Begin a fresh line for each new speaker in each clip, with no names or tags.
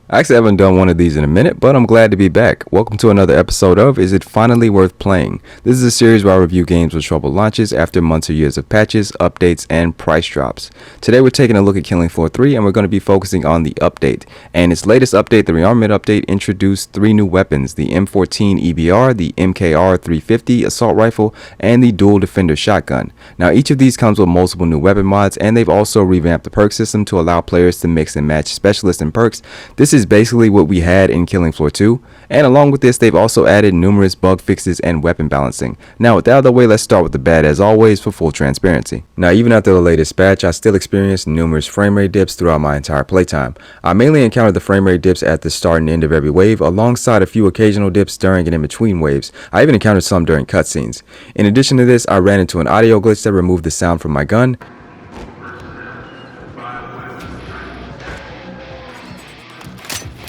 I actually haven't done one of these in a minute, but I'm glad to be back. Welcome to another episode of Is It Finally Worth Playing? This is a series where I review games with troubled launches after months or years of patches, updates, and price drops. Today we're taking a look at Killing Floor 3 and we're going to be focusing on the update. And its latest update, the rearmament update, introduced 3 new weapons: the M14 EBR, the MKR 350 assault rifle, and the dual defender shotgun. Now each of these comes with multiple new weapon mods, and they've also revamped the perk system to allow players to mix and match specialists and perks. This is basically what we had in Killing Floor 2, and along with this they've also added numerous bug fixes and weapon balancing. Now with that out of the way, let's start with the bad as always for full transparency. Now even after the latest patch, I still experienced numerous frame rate dips throughout my entire playtime. I mainly encountered the frame rate dips at the start and end of every wave, alongside a few occasional dips during and in between waves. I even encountered some during cutscenes. In addition to this, I ran into an audio glitch that removed the sound from my gun.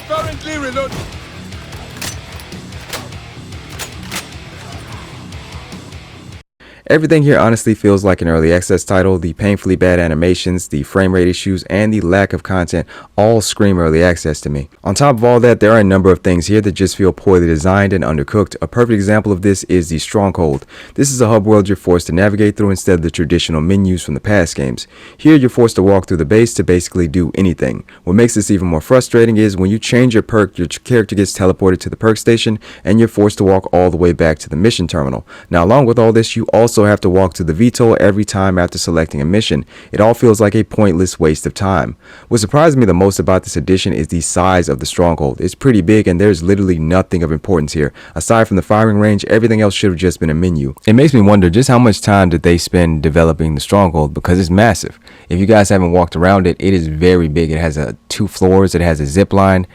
Currently reload.
Everything here honestly feels like an early access title. The painfully bad animations, the frame rate issues, and the lack of content all scream early access to me. On top of all that, there are a number of things here that just feel poorly designed and undercooked. A perfect example of this is the Stronghold. This is a hub world you're forced to navigate through instead of the traditional menus from the past games. Here you're forced to walk through the base to basically do anything. What makes this even more frustrating is when you change your perk, your character gets teleported to the perk station and you're forced to walk all the way back to the mission terminal. Now along with all this, you also have to walk to the VTOL every time after selecting a mission. It all feels like a pointless waste of time. What surprised me the most about this edition is the size of the Stronghold. It's pretty big and there's literally nothing of importance here. Aside from the firing range, everything else should have just been a menu. It makes me wonder just how much time did they spend developing the Stronghold, because it's massive. If you guys haven't walked around it, it is very big. It has 2 floors, it has a zip line.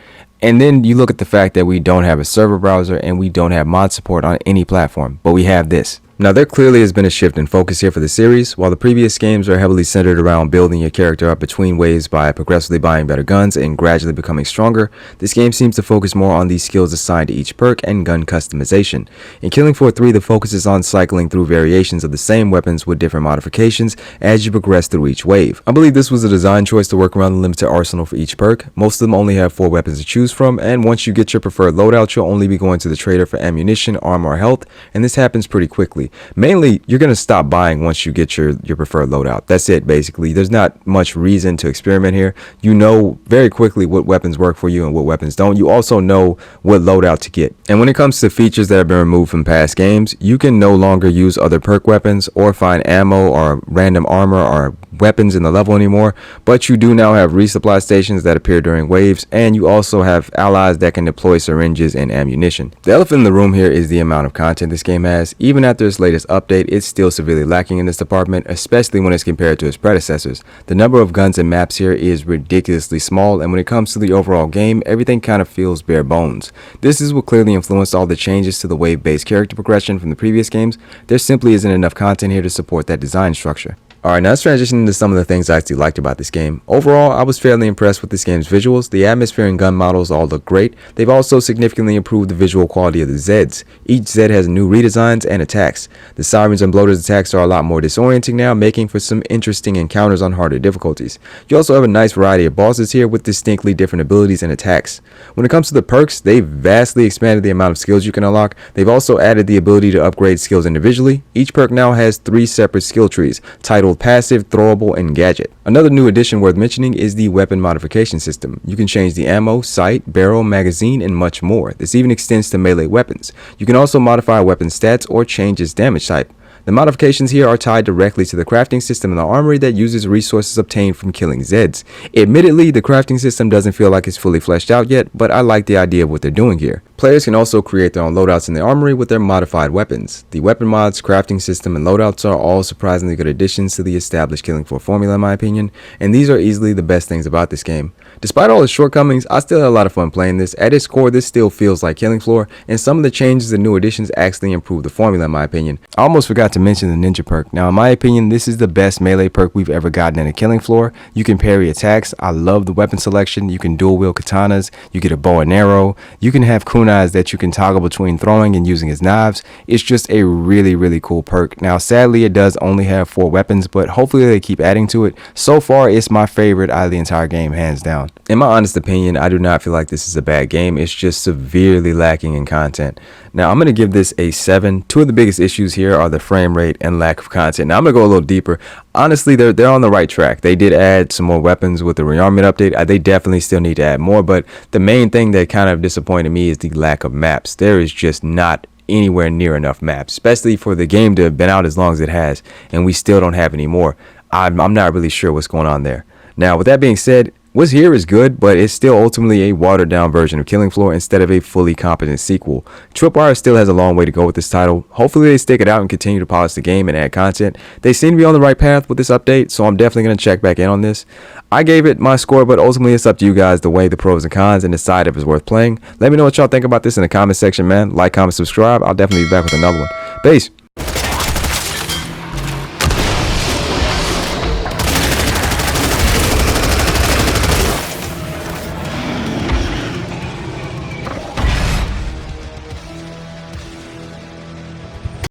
And then you look at the fact that we don't have a server browser and we don't have mod support on any platform, but we have this. Now there clearly has been a shift in focus here for the series. While the previous games are heavily centered around building your character up between waves by progressively buying better guns and gradually becoming stronger, this game seems to focus more on the skills assigned to each perk and gun customization. In Killing Floor 3, the focus is on cycling through variations of the same weapons with different modifications as you progress through each wave. I believe this was a design choice to work around the limited arsenal for each perk. Most of them only have 4 weapons to choose from, and once you get your preferred loadout, you'll only be going to the trader for ammunition, armor, or health, and this happens pretty quickly. Mainly, you're going to stop buying once you get your preferred loadout. That's it, basically. There's not much reason to experiment here. You know very quickly what weapons work for you and what weapons don't. You also know what loadout to get. And when it comes to features that have been removed from past games, you can no longer use other perk weapons or find ammo or random armor or weapons in the level anymore, but you do now have resupply stations that appear during waves, and you also have allies that can deploy syringes and ammunition. The elephant in the room here is the amount of content this game has. Even after its latest update, it's still severely lacking in this department, especially when it's compared to its predecessors. The number of guns and maps here is ridiculously small, and when it comes to the overall game, everything kind of feels bare bones. This is what clearly influenced all the changes to the wave-based character progression from the previous games. There simply isn't enough content here to support that design structure. Alright, now let's transition into some of the things I actually liked about this game. Overall, I was fairly impressed with this game's visuals. The atmosphere and gun models all look great. They've also significantly improved the visual quality of the Zeds. Each Zed has new redesigns and attacks. The Sirens and Bloaters attacks are a lot more disorienting now, making for some interesting encounters on harder difficulties. You also have a nice variety of bosses here with distinctly different abilities and attacks. When it comes to the perks, they've vastly expanded the amount of skills you can unlock. They've also added the ability to upgrade skills individually. Each perk now has 3 separate skill trees, titled Passive, Throwable, and Gadget. Another new addition worth mentioning is the weapon modification system. You can change the ammo, sight, barrel, magazine, and much more. This even extends to melee weapons. You can also modify a weapon's stats or change its damage type. The modifications here are tied directly to the crafting system in the armory that uses resources obtained from killing Zeds. Admittedly, the crafting system doesn't feel like it's fully fleshed out yet, but I like the idea of what they're doing here. Players can also create their own loadouts in the armory with their modified weapons. The weapon mods, crafting system, and loadouts are all surprisingly good additions to the established Killing Floor formula in my opinion, and these are easily the best things about this game. Despite all its shortcomings, I still had a lot of fun playing this. At its core, this still feels like Killing Floor, and some of the changes and new additions actually improve the formula in my opinion. I almost forgot to mention the ninja perk. Now in my opinion, this is the best melee perk we've ever gotten in a Killing Floor. You can parry attacks. I love the weapon selection. You can dual wield katanas. You get a bow and arrow. You can have kunais that you can toggle between throwing and using as knives. It's just a really cool perk. Now sadly it does only have 4 weapons, but hopefully they keep adding to it. So far it's my favorite out of the entire game, hands down. In my honest opinion, I do not feel like this is a bad game. It's just severely lacking in content. Now, I'm going to give this a 7. Two of the biggest issues here are the frame rate and lack of content. Now, I'm going to go a little deeper. Honestly, they're on the right track. They did add some more weapons with the rearmament update. They definitely still need to add more, but the main thing that kind of disappointed me is the lack of maps. There is just not anywhere near enough maps, especially for the game to have been out as long as it has, and we still don't have any more. I'm not really sure what's going on there. Now, with that being said, what's here is good, but it's still ultimately a watered down version of Killing Floor instead of a fully competent sequel. Tripwire still has a long way to go with this title. Hopefully they stick it out and continue to polish the game and add content. They seem to be on the right path with this update, so I'm definitely going to check back in on this. I gave it my score, but ultimately it's up to you guys to weigh the pros and cons and decide if it's worth playing. Let me know what y'all think about this in the comment section, man. Like, comment, subscribe. I'll definitely be back with another one. Peace.